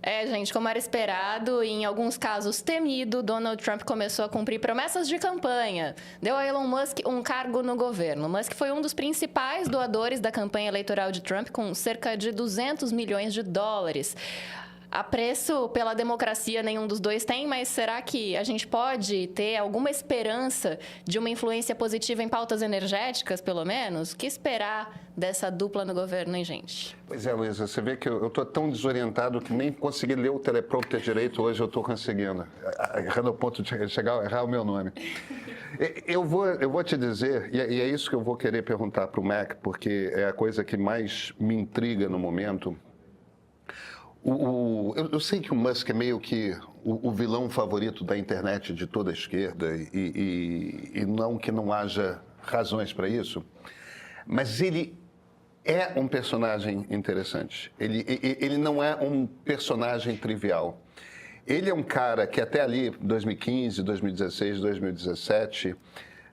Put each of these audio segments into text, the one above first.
Gente, como era esperado e em alguns casos temido, Donald Trump começou a cumprir promessas de campanha. Deu a Elon Musk um cargo no governo. Musk foi um dos principais doadores da campanha eleitoral de Trump, com cerca de 200 milhões de dólares. Apreço pela democracia nenhum dos dois tem, mas será que a gente pode ter alguma esperança de uma influência positiva em pautas energéticas, pelo menos? O que esperar dessa dupla no governo, hein, gente? Pois é, Luísa, você vê que eu estou tão desorientado que nem consegui ler o teleprompter direito hoje, eu estou conseguindo. Errando ao ponto de chegar a errar o meu nome. Eu vou te dizer, e é isso que eu vou querer perguntar para o Mac, porque é a coisa que mais me intriga no momento. Eu sei que o Musk é meio que o vilão favorito da internet de toda a esquerda e não que não haja razões para isso, mas ele é um personagem interessante. Ele não é um personagem trivial. Ele é um cara que até ali, 2015, 2016, 2017...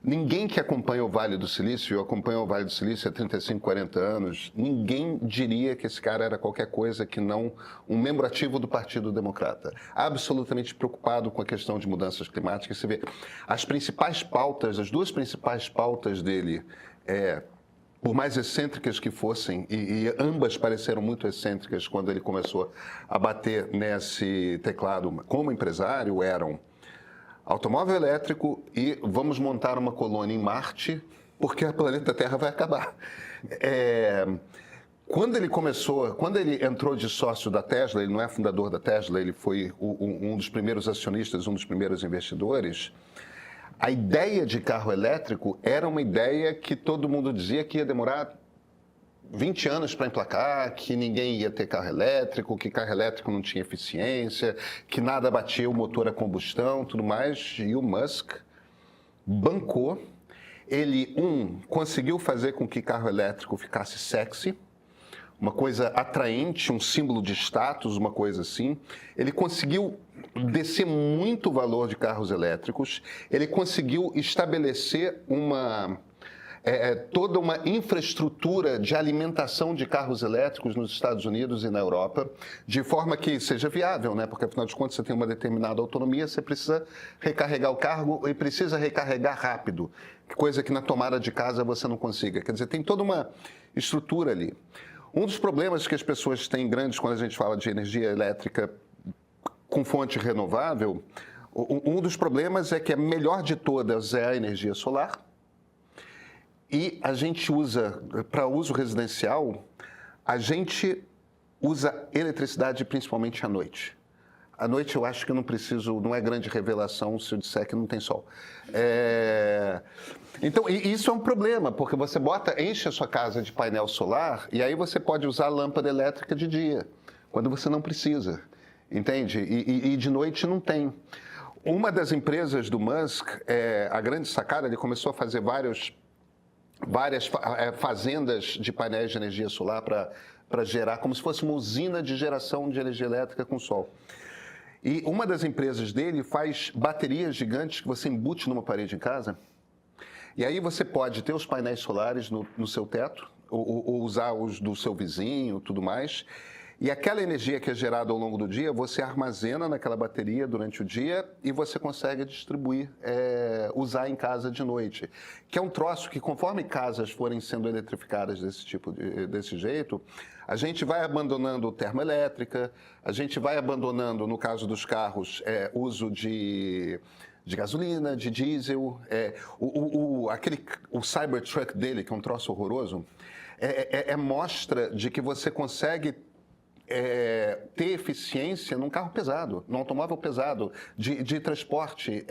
Ninguém que acompanha o Vale do Silício, eu acompanho o Vale do Silício há 35, 40 anos, ninguém diria que esse cara era qualquer coisa que não um membro ativo do Partido Democrata. Absolutamente preocupado com a questão de mudanças climáticas. Você vê, as principais pautas, as duas principais pautas dele, por mais excêntricas que fossem, e ambas pareceram muito excêntricas quando ele começou a bater nesse teclado como empresário, eram automóvel elétrico e vamos montar uma colônia em Marte, porque o planeta Terra vai acabar. Quando ele entrou de sócio da Tesla, ele não é fundador da Tesla, ele foi um dos primeiros acionistas, um dos primeiros investidores. A ideia de carro elétrico era uma ideia que todo mundo dizia que ia demorar 20 anos para emplacar, que ninguém ia ter carro elétrico, que carro elétrico não tinha eficiência, que nada batia o motor a combustão, tudo mais. E o Musk bancou. Ele, conseguiu fazer com que carro elétrico ficasse sexy, uma coisa atraente, um símbolo de status, uma coisa assim. Ele conseguiu descer muito o valor de carros elétricos. Ele conseguiu estabelecer toda uma infraestrutura de alimentação de carros elétricos nos Estados Unidos e na Europa, de forma que seja viável, né? Porque, afinal de contas, você tem uma determinada autonomia, você precisa recarregar o carro e precisa recarregar rápido, coisa que na tomada de casa você não consiga. Quer dizer, tem toda uma estrutura ali. Um dos problemas que as pessoas têm grandes quando a gente fala de energia elétrica com fonte renovável, um dos problemas é que a melhor de todas é a energia solar. E a gente usa, para uso residencial, a gente usa eletricidade principalmente à noite. À noite eu acho que eu não preciso, não é grande revelação se eu disser que não tem sol. Então, isso é um problema, porque você enche a sua casa de painel solar e aí você pode usar lâmpada elétrica de dia, quando você não precisa, entende? E de noite não tem. Uma das empresas do Musk, a grande sacada, ele começou a fazer várias fazendas de painéis de energia solar para gerar, como se fosse uma usina de geração de energia elétrica com sol. E uma das empresas dele faz baterias gigantes que você embute numa parede em casa. E aí você pode ter os painéis solares no seu teto, ou usar os do seu vizinho, tudo mais. E aquela energia que é gerada ao longo do dia, você armazena naquela bateria durante o dia e você consegue distribuir, usar em casa de noite. Que é um troço que, conforme casas forem sendo eletrificadas desse jeito, a gente vai abandonando termoelétrica, a gente vai abandonando, no caso dos carros, uso de gasolina, de diesel. O Cybertruck dele, que é um troço horroroso, mostra de que você consegue ter eficiência num carro pesado, num automóvel pesado, de transporte.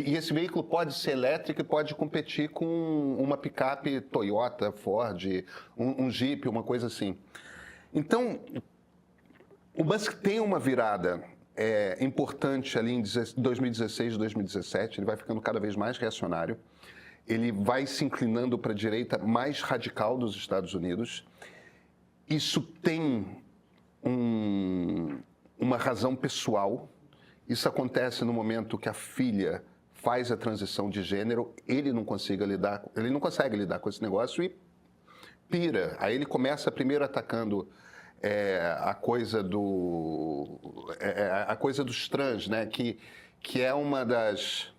E esse veículo pode ser elétrico e pode competir com uma picape Toyota, Ford, um Jeep, uma coisa assim. Então, o Musk tem uma virada importante ali em 2016, 2017, ele vai ficando cada vez mais reacionário, ele vai se inclinando para a direita mais radical dos Estados Unidos. Isso tem uma razão pessoal. Isso acontece no momento que a filha faz a transição de gênero, ele não consegue lidar com esse negócio e pira. Aí ele começa primeiro atacando a coisa dos trans, né? Que é uma das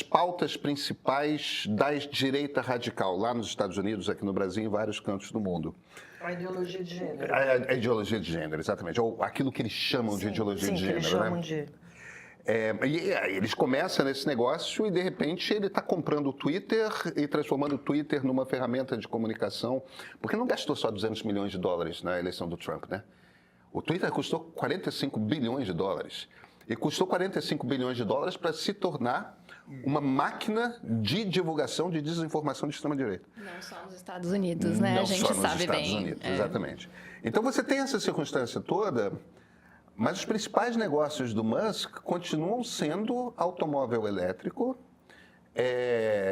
pautas principais da direita radical lá nos Estados Unidos, aqui no Brasil, em vários cantos do mundo. A ideologia de gênero. A ideologia de gênero, exatamente. Ou aquilo que eles chamam de ideologia de gênero, eles chamam de... E eles começam nesse negócio e, de repente, ele está comprando o Twitter e transformando o Twitter numa ferramenta de comunicação, porque não gastou só 200 milhões de dólares na eleição do Trump, né? O Twitter custou 45 bilhões de dólares. E custou 45 bilhões de dólares para se tornar uma máquina de divulgação de desinformação de extrema-direita. Não só nos Estados Unidos, né? Não a gente só nos sabe Estados bem. Unidos, exatamente. Então você tem essa circunstância toda, mas os principais negócios do Musk continuam sendo automóvel elétrico,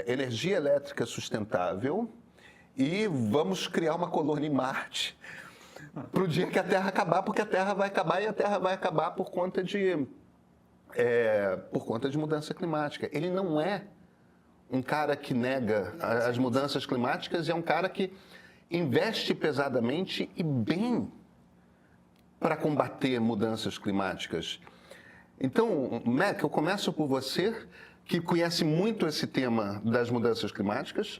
energia elétrica sustentável e vamos criar uma colônia em Marte para o dia que a Terra acabar, porque a Terra vai acabar e a Terra vai acabar por conta de mudança climática. Ele não é um cara que nega as mudanças climáticas, é um cara que investe pesadamente e bem para combater mudanças climáticas. Então, Mac, eu começo por você, que conhece muito esse tema das mudanças climáticas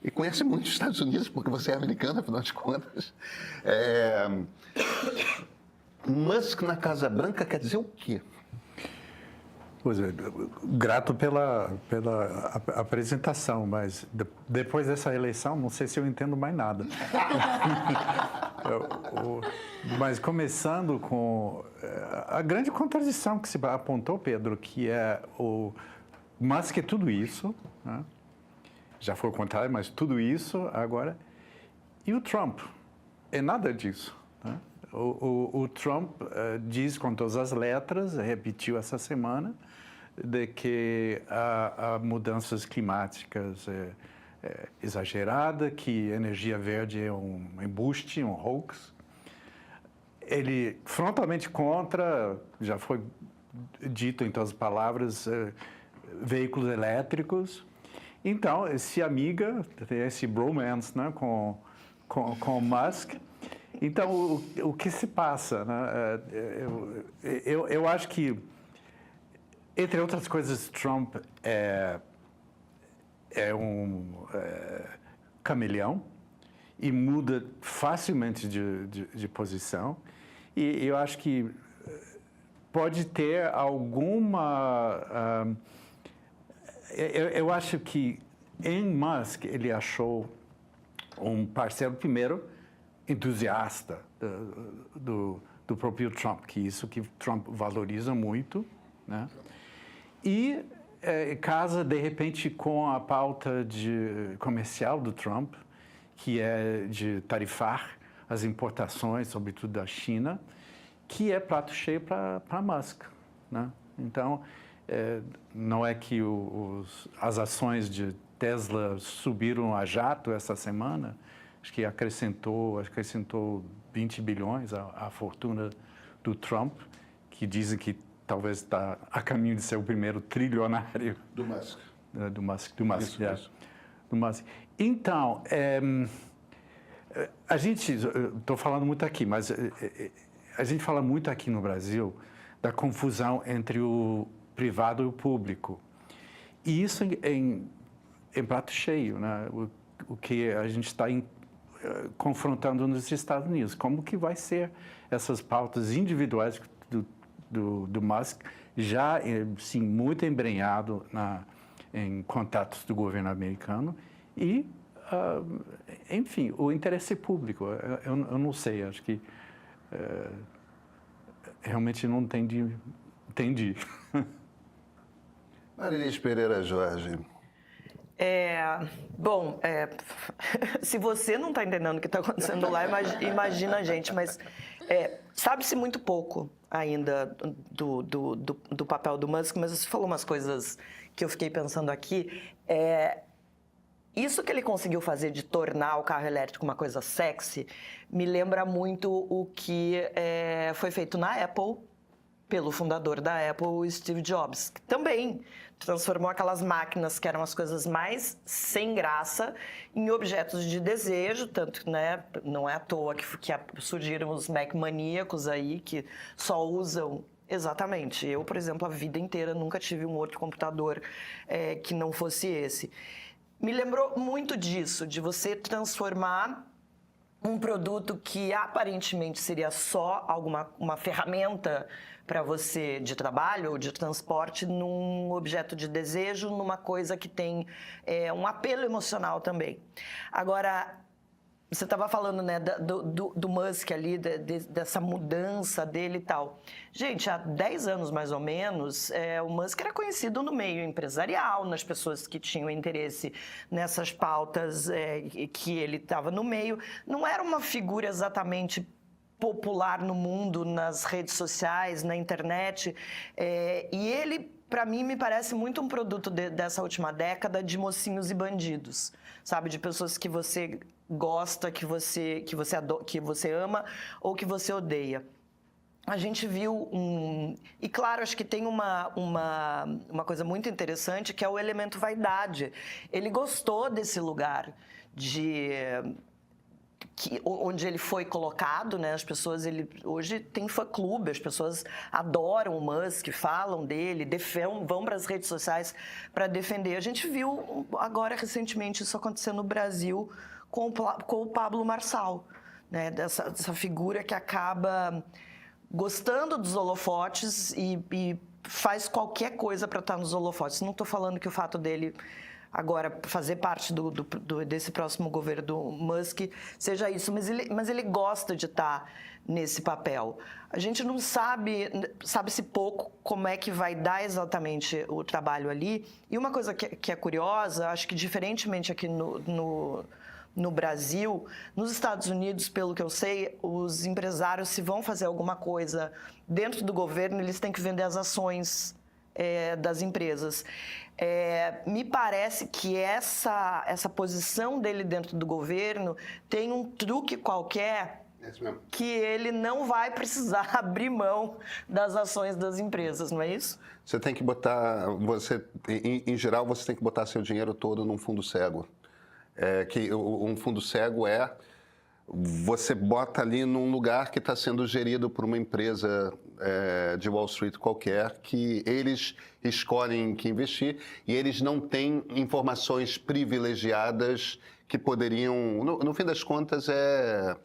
e conhece muito os Estados Unidos, porque você é americano, afinal de contas. Musk na Casa Branca quer dizer o quê? Pois é, grato pela apresentação, mas depois dessa eleição, não sei se eu entendo mais nada. Mas começando com a grande contradição que se apontou, Pedro, que é o Musk é tudo isso, né? Já foi o contrário, mas tudo isso agora, e o Trump é nada disso, né? O Trump diz com todas as letras, repetiu essa semana, de que há mudanças climáticas exagerada, que energia verde é um embuste, um hoax. Ele frontalmente contra, já foi dito em todas as palavras, veículos elétricos. Então, se amiga, tem esse bromance, né, com o Musk. Então, o que se passa? Né? Eu acho que, entre outras coisas, Trump é um camaleão e muda facilmente de posição. E eu acho que pode ter alguma... Eu acho que em Musk ele achou um parceiro, primeiro, entusiasta do próprio Trump, que isso que Trump valoriza muito, né? E casa, de repente, com a pauta comercial do Trump, que é de tarifar as importações, sobretudo da China, que é prato cheio para Musk, né? Então, não é que as ações de Tesla subiram a jato essa semana, acho que acrescentou 20 bilhões à fortuna do Trump, que dizem que talvez está a caminho de ser o primeiro trilionário. Do Musk. Do Musk. Isso. Do Musk. Então, estou falando muito aqui, mas a gente fala muito aqui no Brasil da confusão entre o privado e o público. E isso em prato cheio, né? O que a gente está confrontando nos Estados Unidos. Como que vai ser essas pautas individuais do Musk, já sim, muito embrenhado em contatos do governo americano e, enfim, o interesse público. Eu não sei, acho que realmente não entendi. Marilis Pereira Jorge. Bom, se você não está entendendo o que está acontecendo lá, imagina a gente, mas sabe-se muito pouco ainda do papel do Musk, mas você falou umas coisas que eu fiquei pensando aqui. Isso que ele conseguiu fazer de tornar o carro elétrico uma coisa sexy me lembra muito o que foi feito na Apple, pelo fundador da Apple, Steve Jobs, que também transformou aquelas máquinas que eram as coisas mais sem graça em objetos de desejo, tanto que, né, não é à toa que surgiram os Mac maníacos aí, que só usam... Exatamente. Eu, por exemplo, a vida inteira nunca tive um outro computador que não fosse esse. Me lembrou muito disso, de você transformar um produto que aparentemente seria só uma ferramenta para você de trabalho ou de transporte num objeto de desejo, numa coisa que tem um apelo emocional também. Agora, você estava falando, né, do Musk ali, dessa mudança dele e tal. Gente, há 10 anos mais ou menos, o Musk era conhecido no meio empresarial, nas pessoas que tinham interesse nessas pautas que ele estava no meio. Não era uma figura exatamente popular no mundo, nas redes sociais, na internet. E ele, para mim, me parece muito um produto dessa última década de mocinhos e bandidos, sabe? De pessoas que você gosta, que você ama ou que você odeia. A gente viu E claro, acho que tem uma coisa muito interessante, que é o elemento vaidade. Ele gostou desse lugar onde ele foi colocado, né? As pessoas, hoje tem fã-clube, as pessoas adoram o Musk, falam dele, vão para as redes sociais para defender. A gente viu agora, recentemente, isso acontecer no Brasil com o Pablo Marçal, né? Dessa figura que acaba gostando dos holofotes e faz qualquer coisa para estar nos holofotes. Não estou falando que o fato dele agora fazer parte desse próximo governo do Musk seja isso, mas ele gosta de estar nesse papel. A gente não sabe-se pouco como é que vai dar exatamente o trabalho ali. E uma coisa que é curiosa, acho que diferentemente aqui no Brasil, nos Estados Unidos, pelo que eu sei, os empresários, se vão fazer alguma coisa dentro do governo, eles têm que vender as ações das empresas. Me parece que essa posição dele dentro do governo tem um truque qualquer que ele não vai precisar abrir mão das ações das empresas, não é isso? Você tem que botar, em geral, você tem que botar seu dinheiro todo num fundo cego. Um fundo cego você bota ali num lugar que está sendo gerido por uma empresa de Wall Street qualquer, que eles escolhem em que investir e eles não têm informações privilegiadas que poderiam... No fim das contas, é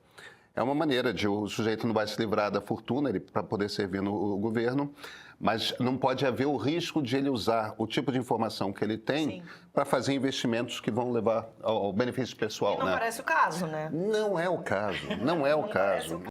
uma maneira o sujeito não vai se livrar da fortuna para poder servir no governo, mas não pode haver o risco de ele usar o tipo de informação que ele tem para fazer investimentos que vão levar ao benefício pessoal. E não parece o caso, né? Não é o caso, não é o caso.